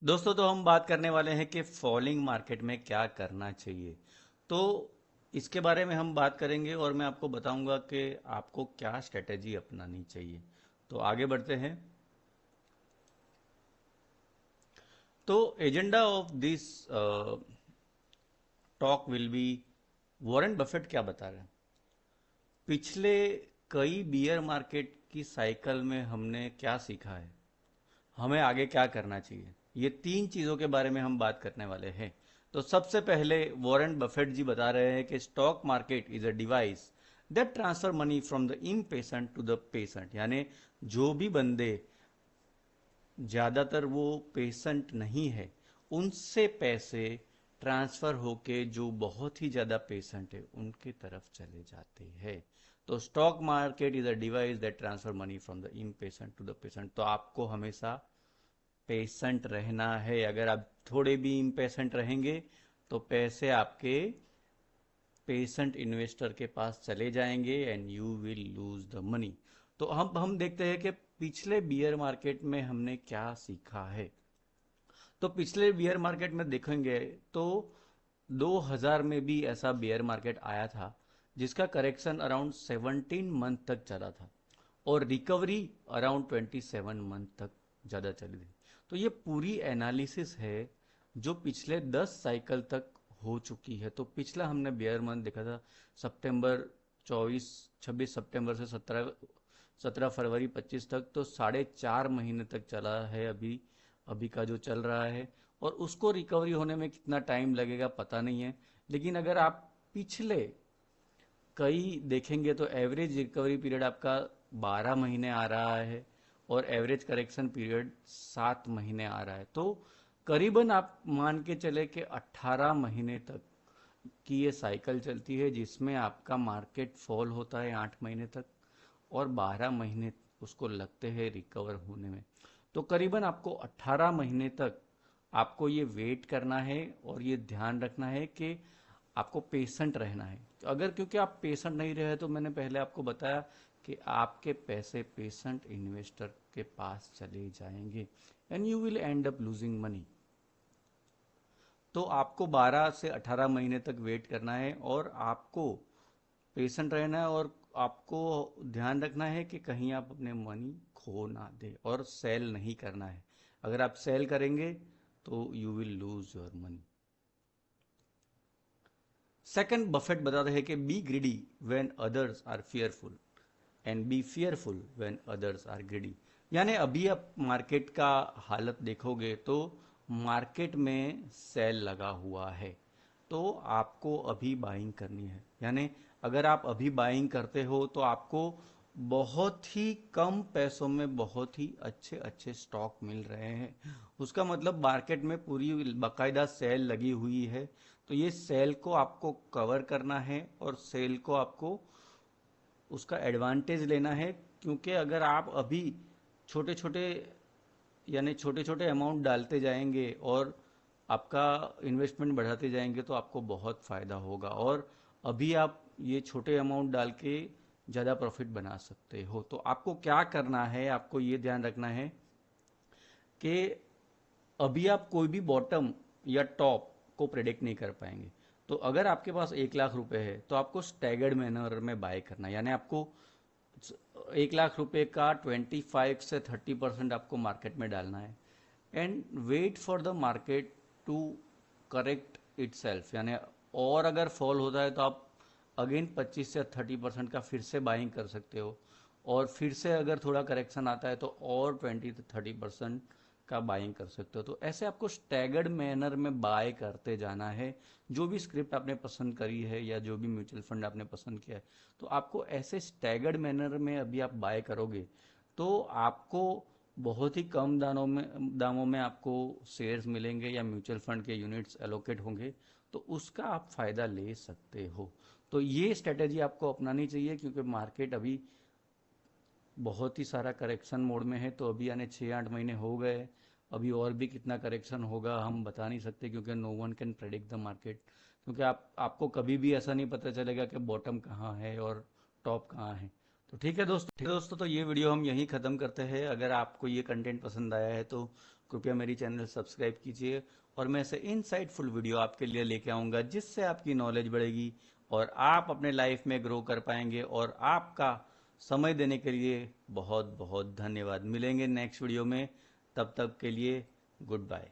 दोस्तों, तो हम बात करने वाले हैं कि फॉलिंग मार्केट में क्या करना चाहिए। तो इसके बारे में हम बात करेंगे और मैं आपको बताऊंगा कि आपको क्या स्ट्रेटेजी अपनानी चाहिए। तो आगे बढ़ते हैं। तो agenda of this talk will be, Warren Buffett क्या बता रहे हैं। पिछले कई बियर मार्केट की साइकिल में हमने क्या सीखा है, हमें आगे क्या करना चाहिए, ये तीन चीजों के बारे में हम बात करने वाले हैं। तो सबसे पहले वॉरेन बफेट जी बता रहे हैं कि stock market is a device that transfer money from the impatient to the patient. यानी जो भी बंदे ज़्यादातर वो पेशेंट नहीं है, उनसे पैसे ट्रांसफ़र होके जो बहुत ही ज़्यादा पेशेंट है उनके तरफ चले जाते हैं। तो stock market is a device that transfer money from the impatient to the patient. तो आपको हमेशा पेशेंट रहना है। अगर आप थोड़े भी इम्पेशेंट रहेंगे तो पैसे आपके पेशेंट इन्वेस्टर के पास चले जाएंगे and you will lose the money. तो हम देखते हैं कि पिछले बियर मार्केट में हमने क्या सीखा है। तो पिछले बियर मार्केट में देखेंगे तो 2000 में भी ऐसा बियर मार्केट आया था जिसका करेक्शन अराउंड 17 मंथ तक चला था और रिकवरी अराउंड 27 मंथ तक ज़्यादा चली थी। तो ये पूरी एनालिसिस है जो पिछले 10 साइकिल तक हो चुकी है। तो पिछला हमने बियर मंथ देखा था सितंबर 26 सितंबर से 17 फरवरी 25 तक, तो 4.5 महीने तक चला है अभी अभी का जो चल रहा है। और उसको रिकवरी होने में कितना टाइम लगेगा पता नहीं है। लेकिन अगर आप पिछले कई देखेंगे तो एवरेज रिकवरी पीरियड आपका 12 महीने आ रहा है और एवरेज करेक्शन पीरियड 7 महीने आ रहा है। तो करीबन आप मान के चले कि 18 महीने तक की ये साइकिल चलती है जिसमें आपका मार्केट फॉल होता है 8 महीने तक और 12 महीने उसको लगते हैं रिकवर होने में। तो करीबन आपको 18 महीने तक आपको ये वेट करना है और ये ध्यान रखना है कि आपको पेशेंट रहना है। अगर क्योंकि आप पेशेंट नहीं रहे तो मैंने पहले आपको बताया कि आपके पैसे पेशेंट इन्वेस्टर के पास चले जाएंगे and you will and up losing money. तो आपको 12 से 18 महीने तक वेट करना है और आपको पेशेंट रहना है और आपको ध्यान रखना है कि कहीं आप अपने मनी खो ना दे और सेल नहीं करना है। अगर आप सेल करेंगे तो you will lose your money. Second, Buffett बताते हैं कि be greedy when others are fearful and be fearful when others are greedy। यानी अभी आप मार्केट का हालत देखोगे तो मार्केट में सेल लगा हुआ है, तो आपको अभी बाइंग करनी है। यानी अगर आप अभी बाइंग करते हो तो आपको बहुत ही कम पैसों में बहुत ही अच्छे अच्छे स्टॉक मिल रहे हैं। उसका मतलब मार्केट में पूरी बाकायदा सेल लगी हुई है। तो ये सेल को आपको कवर करना है और सेल को आपको उसका एडवांटेज लेना है। क्योंकि अगर आप अभी छोटे छोटे यानी छोटे छोटे अमाउंट डालते जाएंगे और आपका इन्वेस्टमेंट बढ़ाते जाएंगे तो आपको बहुत फ़ायदा होगा और अभी आप ये छोटे अमाउंट डाल के ज़्यादा प्रॉफिट बना सकते हो। तो आपको क्या करना है, आपको ये ध्यान रखना है कि अभी आप कोई भी बॉटम या टॉप को प्रेडिक्ट नहीं कर पाएंगे। तो अगर आपके पास 1 लाख रुपए है तो आपको स्टैगर्ड मैनर में बाय करना है। यानी आपको 1 लाख रुपए का 25 से 30% आपको मार्केट में डालना है and wait for the market to correct itself. यानी और अगर फॉल होता है तो आप अगेन 25 से 30% का फिर से बाइंग कर सकते हो और फिर से अगर थोड़ा करेक्शन आता है तो और 20 से 30% का बाइंग कर सकते हो। तो ऐसे आपको स्टैगर्ड मैनर में बाय करते जाना है। जो भी स्क्रिप्ट आपने पसंद करी है या जो भी म्यूचुअल फंड आपने पसंद किया है तो आपको ऐसे स्टैगर्ड मैनर में अभी आप बाय करोगे तो आपको बहुत ही कम दामों में आपको शेयर्स मिलेंगे या म्यूचुअल फंड के यूनिट्स एलोकेट होंगे। तो उसका आप फायदा ले सकते हो। तो ये स्ट्रेटेजी आपको अपनानी चाहिए क्योंकि मार्केट अभी बहुत ही सारा करेक्शन मोड में है। तो अभी यानी 6-8 महीने हो गए, अभी और भी कितना करेक्शन होगा हम बता नहीं सकते क्योंकि no one can predict the market. क्योंकि आपको कभी भी ऐसा नहीं पता चलेगा कि बॉटम कहाँ है और टॉप कहाँ है। तो ठीक है दोस्तों, तो ये वीडियो हम यहीं ख़त्म करते हैं। अगर आपको ये कंटेंट पसंद आया है तो कृपया मेरी चैनल सब्सक्राइब कीजिए, और मैं ऐसे इनसाइटफुल वीडियो आपके लिए लेके आऊँगा जिससे आपकी नॉलेज बढ़ेगी और आप अपने लाइफ में ग्रो कर पाएंगे। और आपका समय देने के लिए बहुत बहुत धन्यवाद। मिलेंगे नेक्स्ट वीडियो में, तब तक के लिए गुड बाय।